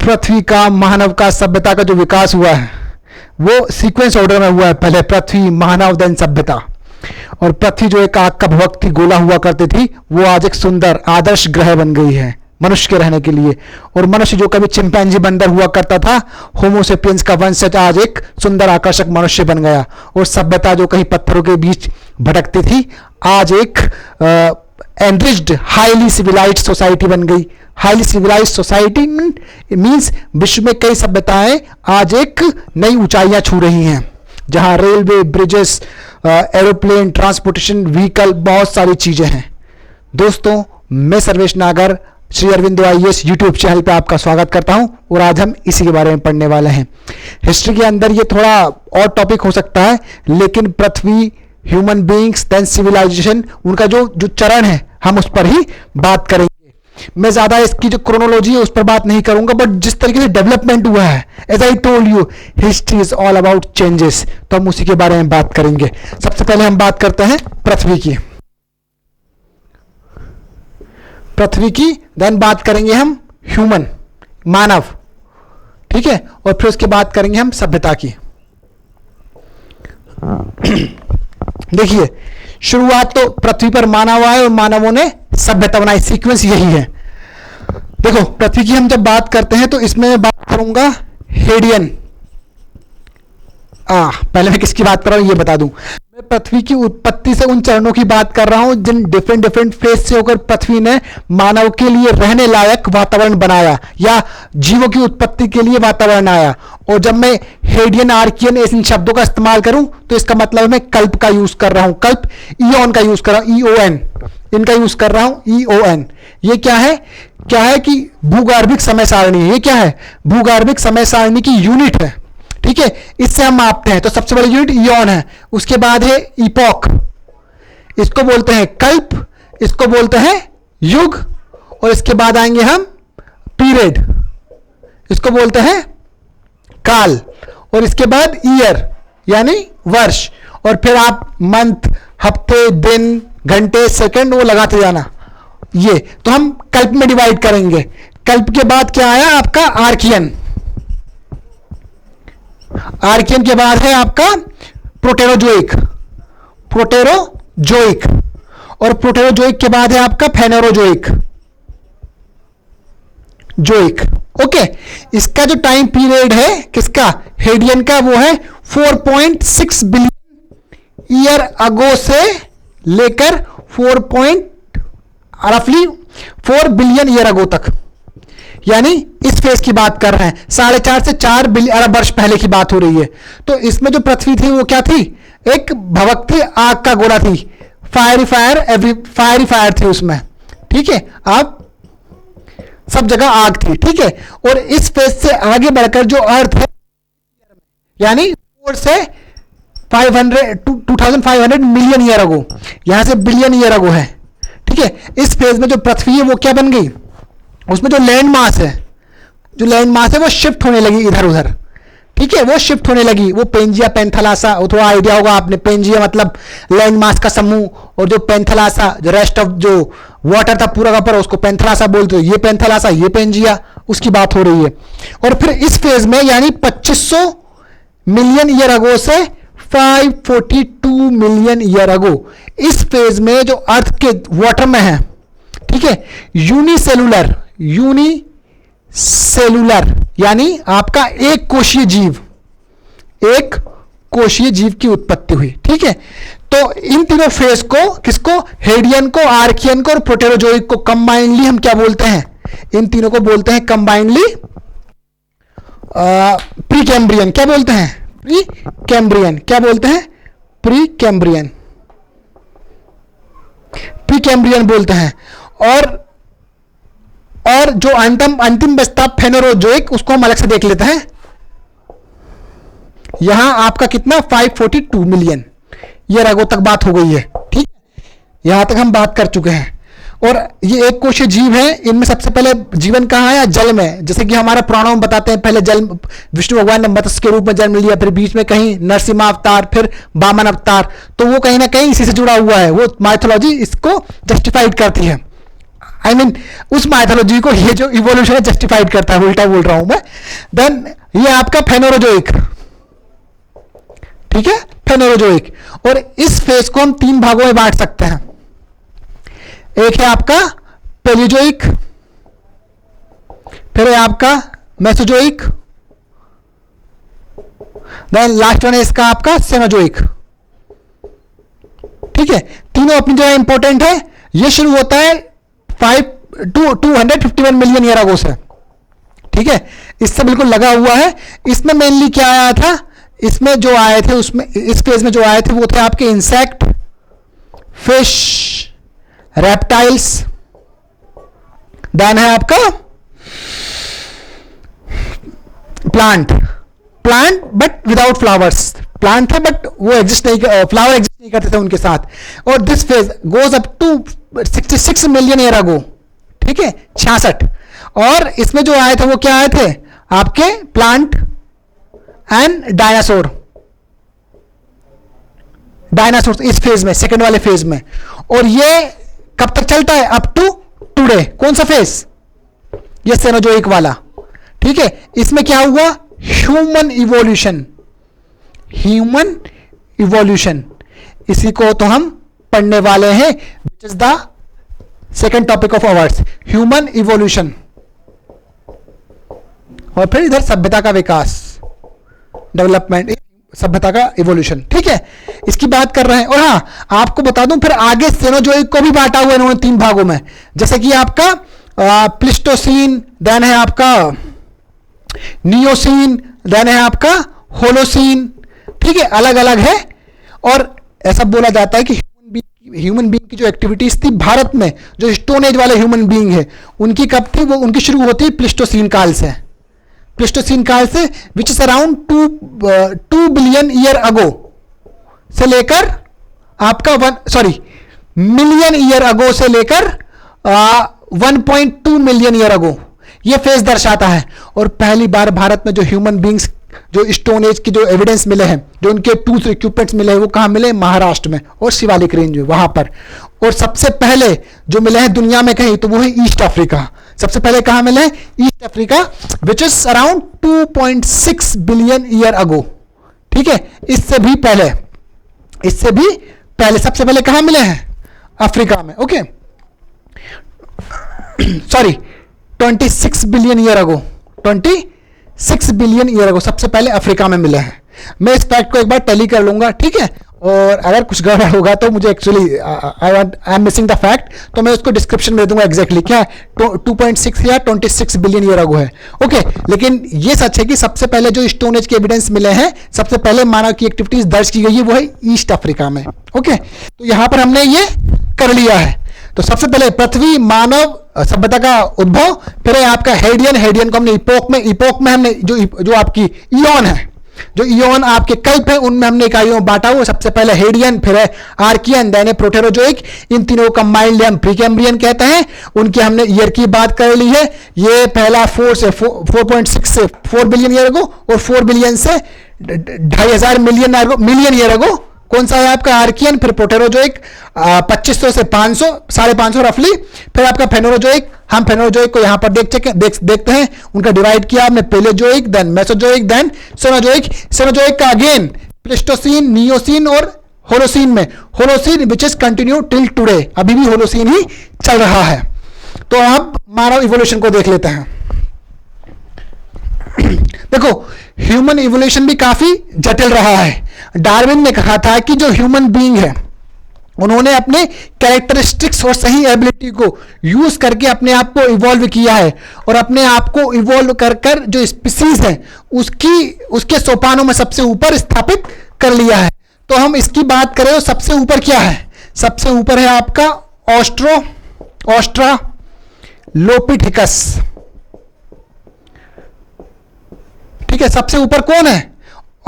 पृथ्वी का, मानव का, सभ्यता का जो विकास हुआ है वो सीक्वेंस ऑर्डर में हुआ है। पहले पृथ्वी, मानव, देन सभ्यता। और पृथ्वी जो एक आग का भवक थी, गोला हुआ करती थी, वो आज एक सुंदर आदर्श ग्रह बन गई है मनुष्य के रहने के लिए। और मनुष्य जो कभी चिंपैंजी बंदर हुआ करता था, होमोसेपियंस का वंशज, आज एक सुंदर आकर्षक मनुष्य बन गया। और सभ्यता जो कहीं पत्थरों के बीच भटकती थी, आज एक एनरिच्ड हाईली सिविलाइज्ड सोसाइटी बन गई। हाईली सिविलाइज्ड सोसाइटी मींस विश्व में कई सभ्यताएं आज एक नई ऊंचाइयां छू रही हैं, जहां railway, bridges, aeroplane, transportation vehicle, बहुत सारी चीजें हैं। दोस्तों, मैं सर्वेश नागर Shri Aurobindo IAS YouTube channel पे आपका स्वागत करता हूं और आज हम इसी के बारे में पढ़ने वाले हैं। हिस्ट्री के अंदर ये थोड़ा और टॉपिक हो सकता है, लेकिन पृथ्वी, ह्यूमन बीइंग्स, देन सिविलाइजेशन, उनका जो चरण है हम उस पर ही बात करेंगे। मैं ज्यादा इसकी जो क्रोनोलॉजी है उस पर बात नहीं करूंगा, बट जिस तरीके से डेवलपमेंट हुआ है, as I told you, history is all about changes, तो हम उसी के बारे में बात करेंगे। सबसे पहले हम बात करते हैं पृथ्वी की, देन बात करेंगे हम ह्यूमन, मानव, ठीक है, और फिर उसके बाद करेंगे हम सभ्यता की। देखिए, शुरुआत तो पृथ्वी पर मानव आए और मानवों ने सभ्यता बनाई, सीक्वेंस यही है। देखो, पृथ्वी की हम जब बात करते हैं तो इसमें मैं बात करूंगा हेडियन। पहले मैं किसकी बात कर रहा हूं ये बता दूं। मैं पृथ्वी की उत्पत्ति से उन चरणों की बात कर रहा हूं जिन डिफरेंट फेज से होकर पृथ्वी ने मानव के लिए रहने लायक वातावरण बनाया या जीवों की उत्पत्ति के लिए वातावरण आया। और जब मैं हेडियन, आर्कियन, इन शब्दों का इस्तेमाल करूं तो इसका मतलब मैं कल्प का यूज कर रहा हूं, कल्प, ईओन का यूज कर रहा हूं, EON, इनका यूज कर रहा हूं, EON। ये क्या है कि भूगर्भिक समय सारणी। ये क्या है? भूगर्भिक समय सारणी की यूनिट है, ठीक है, इससे हम मापते हैं। तो सबसे बड़ी यूनिट ईओन है। उसके बाद है इपोक, इसको बोलते हैं कल्प, इसको बोलते हैं युग, और इसके बाद आएंगे हम पीरियड, इसको बोलते हैं काल, और इसके बाद ईयर यानी वर्ष, और फिर आप मंथ, हफ्ते, दिन, घंटे, सेकंड, वो लगाते जाना। ये तो हम कल्प में डिवाइड करेंगे। कल्प के बाद क्या आया आपका? आर्कियन। आर्कियन के बाद है आपका प्रोटेरोजोइक, और प्रोटेरोजोइक के बाद है आपका फेनेरोजोइक, ओके। इसका जो टाइम पीरियड है किसका? हेडियन का, वो है 4.6 बिलियन ईयर अगो से लेकर रफली 4 बिलियन ईयर अगो तक, यानी इस फेज की बात कर रहे हैं। 4.5 से 4 बिलियन अरब वर्ष पहले की बात हो रही है। तो इसमें जो पृथ्वी थी वो क्या थी? एक भवकती आग का गोला थी, फायर फायर थी उसमें, ठीक है, आप सब जगह आग थी, ठीक है। और इस फेज से आगे बढ़कर जो अर्थ है, यानी 4 से 2500 मिलियन ईयर अगो, यहां से बिलियन ईयर अगो है, ठीक है। इस फेज में जो पृथ्वी है वो क्या बन गई? उसमें जो लैंड मास है वो शिफ्ट होने लगी इधर उधर, ठीक है, वो शिफ्ट होने लगी। वो पेंजिया, पेंथलासा, वो थोड़ा आइडिया होगा आपने। पेंजिया मतलब लैंड मास का समूह, और जो पेंथलासा, जो रेस्ट ऑफ जो वाटर था पूरा का पूरा, उसको पेंथलासा बोलते हो। ये पेंथलासा, ये पेंजिया, उसकी बात हो रही है। और फिर इस फेज में यानी 2500 मिलियन ईयर अगो से 542 मिलियन ईयर अगो, इस फेज में जो अर्थ के वाटर में है, ठीक है, यूनिसेलुलर यानी आपका एक कोशीय जीव की उत्पत्ति हुई, ठीक है। तो इन तीनों फेज को, किसको? हेडियन को, आर्कियन को और प्रोटेरोजोइक को कंबाइनली हम क्या बोलते हैं? इन तीनों को बोलते हैं कंबाइनली प्रीकैम्ब्रियन। क्या बोलते हैं? प्रीकैम्ब्रियन। क्या बोलते हैं? प्रीकैम्ब्रियन बोलते हैं। और जो अंतिम बचता फेनेरोजोइक, उसको हम अलग से देख लेते हैं। यहां आपका कितना? 542 मिलियन ईयर अगो तक बात हो गई है, ठीक है, यहां तक हम बात कर चुके हैं। और ये एक कोशीय जीव है। इनमें सबसे पहले जीवन कहां आया? जल में। जैसे कि हमारा पुराणों में बताते हैं, पहले जल, विष्णु भगवान ने मत्स्य के रूप में जन्म लिया, फिर बीच में कहीं नरसिम्हा अवतार, फिर वामन अवतार, तो वो कहीं ना कहीं इसी से जुड़ा हुआ है। वो माइथोलॉजी इसको जस्टिफाइड करती है। आई मीन उस माइथोलॉजी को ये जो इवोल्यूशन है जस्टिफाइड करता है, उल्टा बोल रहा हूं मैं। देन ये आपका फेनोरोजोइक, ठीक है, फेनोरोजोइक। और इस फेज को हम 3 भागों में बांट सकते हैं। एक है आपका पेलियोजोइक, फिर है आपका मेसोजोइक, देन लास्ट वन है इसका आपका सेनोजोइक। ठीक है, तीनों अपनी जगह इंपॉर्टेंट है। ये शुरू होता है 251 मिलियन ईयर अगो से, ठीक है, इससे बिल्कुल लगा हुआ है। इसमें मेनली क्या आया था, इसमें जो आए थे, उसमें इस फेज में जो आए थे वो थे आपके इंसेक्ट, फिश, रेप्टाइल्स, देन है आपका plant but without flowers. Plant थे बट वो एग्जिस्ट नहीं, फ्लावर एग्जिस्ट नहीं करते थे उनके साथ। और this phase goes up to 66 million year ago, ठीक है, 66। और इसमें जो आए थे वो क्या आए थे, आपके प्लांट एंड डायनासोर इस फेज में, सेकंड वाले फेज में। और ये कब तक चलता है, अप टू टुडे। कौन सा फेज, ये सेनोजोइक वाला, ठीक है। इसमें क्या हुआ, ह्यूमन इवोल्यूशन, इसी को तो हम पढ़ने वाले हैं, विच is the second topic of hours, human evolution. और फिर इधर सभ्यता का विकास, डेवलपमेंट, सभ्यता का इवोल्यूशन, ठीक है, इसकी बात कर रहे हैं। और हाँ, आपको बता दूं फिर आगे सेनोजोइक को भी बांटा हुआ इन्होंने 3 भागों में, जैसे कि आपका प्लिस्टोसीन, देन है आपका नियोसीन, देन है आपका होलोसीन, ठीक है, अलग अलग है। और ऐसा बोला जाता है कि ह्यूमन बीइंग की जो एक्टिविटीज थी भारत में, जो स्टोन एज वाले ह्यूमन बीइंग है, उनकी कब थी, वो उनकी शुरू होती है प्लिस्टोसीन काल से, which is around 2 billion year ago से लेकर आपका मिलियन ईयर अगो से लेकर 1.2 मिलियन ईयर अगो, ये फेज दर्शाता है। और पहली बार भारत में जो ह्यूमन बींग्स, जो स्टोन एज की जो एविडेंस मिले हैं, जो उनके टूल्स इक्विपमेंट्स मिले हैं, वो कहाँ मिले, महाराष्ट्र में और शिवालिक रेंज में, वहां पर। और सबसे पहले जो मिले हैं दुनिया में कहीं, तो वो है ईस्ट अफ्रीका। सबसे पहले कहाँ मिले हैं, east Africa, which is around 2.6 billion year ago, ठीक है। इससे भी पहले सबसे पहले कहाँ मिले हैं, अफ्रीका में, okay, sorry 26 billion year ago, 26 billion year ago सबसे पहले अफ्रीका में मिले हैं। मैं इस फैक्ट को एक बार टैली कर लूंगा, ठीक है। और अगर कुछ गड़बड़ होगा तो मुझे actually I am missing the fact, तो मैं उसको डिस्क्रिप्शन में दे दूंगा एग्जैक्टली क्या है, 2.6 या 26 बिलियन ईयर अगो है, ओके। लेकिन ये सच है कि सबसे पहले जो स्टोन एज के एविडेंस मिले हैं, सबसे पहले मानव की एक्टिविटीज दर्ज की गई है, वो है ईस्ट अफ्रीका में, ओके। तो यहां पर हमने ये कर लिया है। तो सबसे पहले पृथ्वी मानव सभ्यता का उद्भव, फिर है आपका हेडियन को हमने इपोक में हमने जो आपकी इयोन है, जो इयोन आपके कल्प है, उनमें हमने इकाइयों में बांटा हुआ। सबसे पहले हेडियन, फिर है आर्कियन, देन है प्रोटेरोजोइक। इन तीनों को कंबाइंडली हम प्रीकैम्ब्रियन कहते हैं। उनकी हमने ईयर की बात कर ली है। ये पहला 4.6 से 4 बिलियन ईयर अगो, और 4 बिलियन से 2,500 मिलियन ईयर अगो कौन सा है आपका, आर्कियन। फिर प्रोटेरोजोइक 2500 से 500, 550 रफली। फिर आपका फेनोरोजोइक, हम फेनोरोजोइक को यहां पर देखते हैं, उनका डिवाइड किया हमने, Paleozoic, then Mesozoic, then Cenozoic. Cenozoic का अगेन प्लिस्टोसीन, नियोसीन और होलोसीन में, Holocene which is continue till today, अभी भी होलोसीन ही चल रहा है। तो अब मानव इवोल्यूशन को देख लेते हैं। देखो, ह्यूमन इवोल्यूशन भी काफी जटिल रहा है। डार्विन ने कहा था कि जो ह्यूमन बीइंग है, उन्होंने अपने कैरेक्टरिस्टिक्स और सही एबिलिटी को यूज करके अपने आप को इवॉल्व किया है, और अपने आप को इवॉल्व कर जो स्पीसीज है उसके सोपानों में सबसे ऊपर स्थापित कर लिया है। तो हम इसकी बात करें तो सबसे ऊपर क्या है, सबसे ऊपर है आपका ऑस्ट्रालोपिथेकस, ठीक है, सबसे ऊपर कौन है,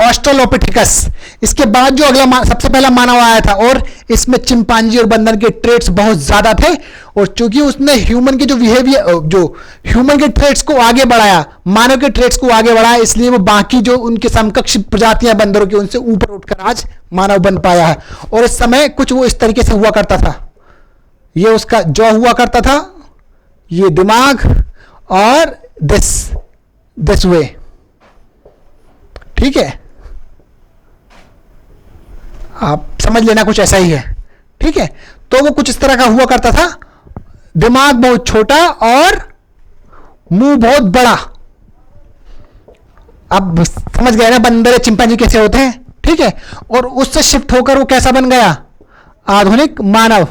ऑस्ट्रालोपिथेकस। इसके बाद जो अगला सबसे पहला मानव आया था, और इसमें चिंपांजी और बंदर के ट्रेट्स बहुत ज्यादा थे। और चूंकि उसने ह्यूमन के जो ह्यूमन के ट्रेट्स को आगे बढ़ाया, मानव के ट्रेट्स को आगे बढ़ाया, इसलिए वो बाकी जो उनके समकक्ष प्रजातियां बंदरों की, उनसे ऊपर उठकर आज मानव बन पाया है। और इस समय कुछ वो इस तरीके से हुआ करता था, ये उसका जॉ हुआ करता था, ये दिमाग, और दिस वे, ठीक है, आप समझ लेना कुछ ऐसा ही है, ठीक है। तो वो कुछ इस तरह का हुआ करता था, दिमाग बहुत छोटा और मुंह बहुत बड़ा। अब समझ गए ना बंदर चिंपांजी कैसे होते हैं, ठीक है। और उससे शिफ्ट होकर वो कैसा बन गया, आधुनिक मानव,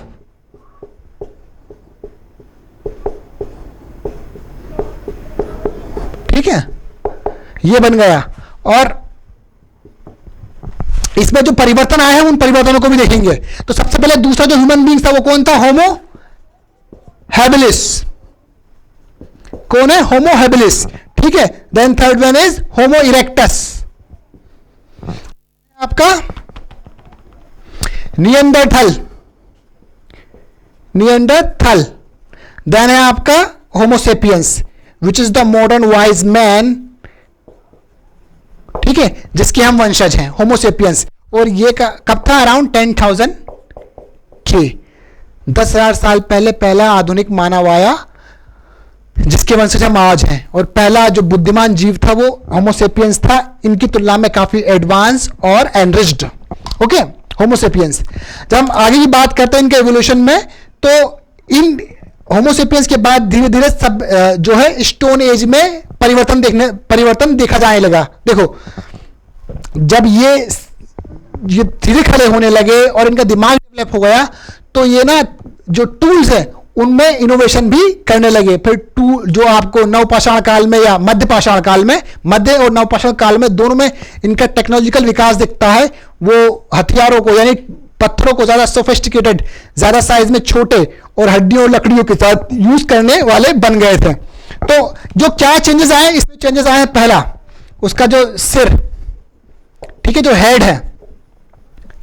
ठीक है, ये बन गया। और इसमें जो परिवर्तन आए हैं उन परिवर्तनों को भी देखेंगे। तो सबसे पहले दूसरा जो ह्यूमन बीइंग था वो कौन था, होमो हैबिलिस। कौन है, होमो हैबिलिस, ठीक है। Then third one is Homo erectus, आपका नियंडरथल। देन है आपका Homo sapiens which is the modern wise man, ठीक है, जिसके हम वंशज हैं, होमोसेपियंस। और ये कब था, अराउंड 10,000 के 10,000 साल पहले पहला आधुनिक मानव आया जिसके वंशज हम आज हैं। और पहला जो बुद्धिमान जीव था वो होमोसेपियंस था, इनकी तुलना में काफी एडवांस और एनरिच्ड, ओके, होमोसेपियंस। जब हम आगे की बात करते हैं इनके एवोल्यूशन में, तो इन होमोसेपियंस के बाद धीरे धीरे सब जो है स्टोन एज में परिवर्तन देखा जाने लगा। देखो, जब ये धीरे खड़े होने लगे और इनका दिमाग डेवलप हो गया, तो ये ना जो टूल्स है उनमें इनोवेशन भी करने लगे। फिर टूल जो आपको नवपाषाण काल में या मध्य पाषाण काल में, मध्य और नवपाषाण काल में दोनों में इनका टेक्नोलॉजिकल विकास दिखता है। वो हथियारों को यानी पत्थरों को ज्यादा सोफिस्टिकेटेड, ज्यादा साइज में छोटे और हड्डियों और लकड़ियों के साथ यूज करने वाले बन गए थे। तो जो क्या चेंजेस आए, इसमें चेंजेस आए, पहला उसका जो सिर, ठीक है, जो हेड है,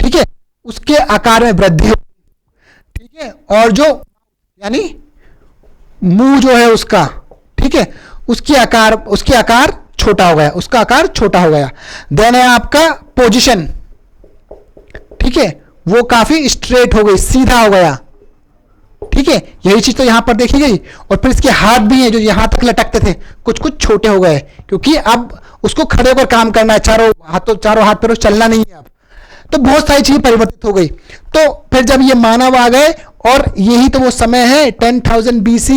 ठीक है, उसके आकार में वृद्धि हो, ठीक है। और जो यानी मुंह जो है उसका, ठीक है, उसकी आकार छोटा हो गया, उसका आकार छोटा हो गया। देन है आपका पोजीशन, ठीक है, वो काफी स्ट्रेट हो गई, सीधा हो गया, ठीक है, यही चीज तो यहां पर देखी गई। और फिर इसके हाथ भी हैं जो यहां तक लटकते थे, कुछ छोटे हो गए, क्योंकि अब उसको खड़े होकर काम करना है, चारों हाथ पैरों चलना नहीं है अब। तो बहुत सारी चीजें परिवर्तित हो गई। तो फिर जब ये मानव आ गए, और यही तो वो समय है 10,000 BC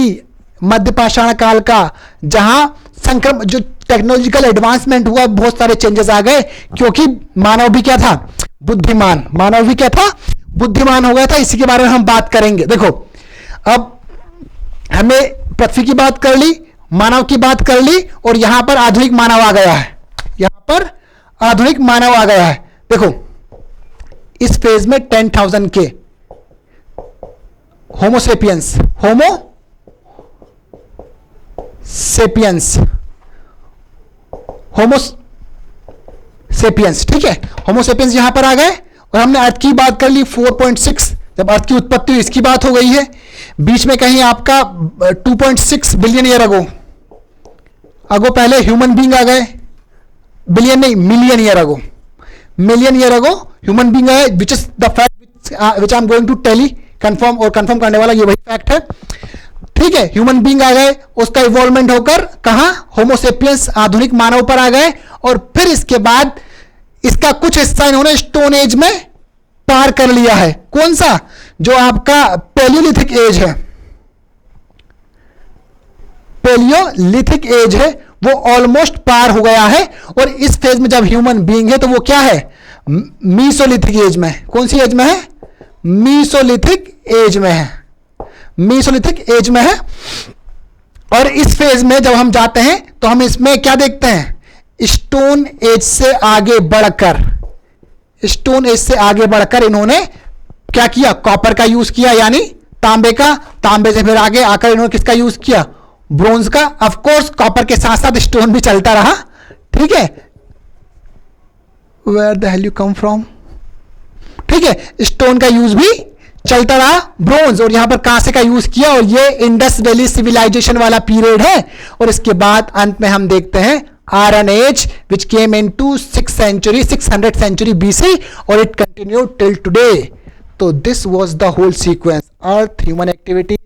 मध्य पाषाण काल का, जहां संक्रमण जो टेक्नोलॉजिकल एडवांसमेंट हुआ, बहुत सारे चेंजेस आ गए, क्योंकि मानव भी क्या था, बुद्धिमान, मानव भी क्या था, बुद्धिमान हो गया था। इसी के बारे में हम बात करेंगे। देखो, अब हमने पृथ्वी की बात कर ली, मानव की बात कर ली, और यहां पर आधुनिक मानव आ गया है, यहां पर आधुनिक मानव आ गया है। देखो, इस फेज में 10,000 के होमोसेपियंस, ठीक है, होमोसेपियंस यहां पर आ गए। और हमने अर्थ की बात कर ली 4.6, जब अर्थ की उत्पत्ति हुई इसकी बात हो गई है। बीच में कहीं आपका 2.6 बिलियन ईयर अगो पहले ह्यूमन बीइंग आ गए, बिलियन नहीं, million year ago human being आए, which is the fact which I am going to tell, confirm करने वाला ये वही फैक्ट है, ठीक है। ह्यूमन बीइंग आ गए, उसका इवॉल्वमेंट होकर कहां, होमोसेपियंस आधुनिक मानव पर आ गए। और फिर इसके बाद इसका कुछ हिस्सा इन्होंने स्टोन एज में पार कर लिया है। कौन सा, जो आपका पैलियोलिथिक एज है, पैलियोलिथिक एज है, वो ऑलमोस्ट पार हो गया है। और इस फेज में जब ह्यूमन बीइंग है तो वो क्या है, मीसोलिथिक एज में। कौन सी एज में है, मीसोलिथिक एज में है, मीसोलिथिक एज में है। और इस फेज में जब हम जाते हैं तो हम इसमें क्या देखते हैं, स्टोन एज से आगे बढ़कर इन्होंने क्या किया, कॉपर का यूज किया, यानी तांबे से फिर आगे आकर इन्होंने किसका यूज किया, ब्रोंज का। ऑफ कोर्स कॉपर के साथ साथ स्टोन भी चलता रहा, ठीक है। Where the hell you come from, ठीक है, स्टोन का यूज भी चलता रहा, ब्रोंज, और यहां पर कांसे का यूज किया। और ये इंडस वैली सिविलाइजेशन वाला पीरियड है। और इसके बाद अंत में हम देखते हैं iron age which came into 600 century BC और इट कंटिन्यूड टिल टुडे। तो this was the whole sequence, earth, human activity,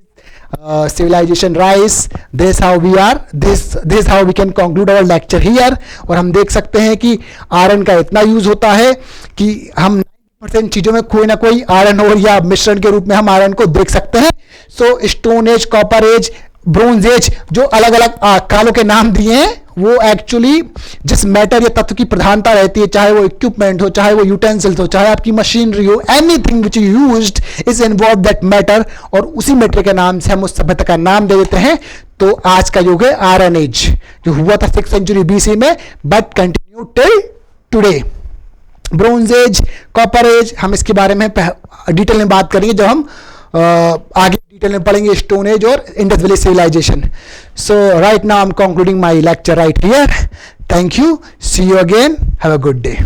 civilization rise. This how we are, this how we can conclude our lecture here. और हम देख सकते हैं कि iron का इतना यूज होता है कि हम 90% चीजों में कोई ना कोई आयरन और या मिश्रण के रूप में हम आयरन को देख सकते हैं. So stone age, copper age, bronze age, जो अलग अलग कालों के नाम दिए हैं, वो एक्चुअली जिस मैटर या तत्व की प्रधानता रहती है, चाहे वो इक्विपमेंट हो, चाहे वो यूटेंसिल्स हो, चाहे आपकी मशीनरी हो, anything which used is involve that matter, और उसी मैटर के नाम से हम उस सभ्यता का नाम दे देते हैं. तो आज का युग है आयरन एज, जो हुआ था 6th सेंचुरी BC में, but continue till today. Bronze age, copper age, हम इसके बारे में डिटेल में बात करेंगे जब हम आगे डिटेल में पढ़ेंगे स्टोन एज और Indus valley civilisation. So right now I am concluding my lecture right here. Thank you, see you again, have a good day.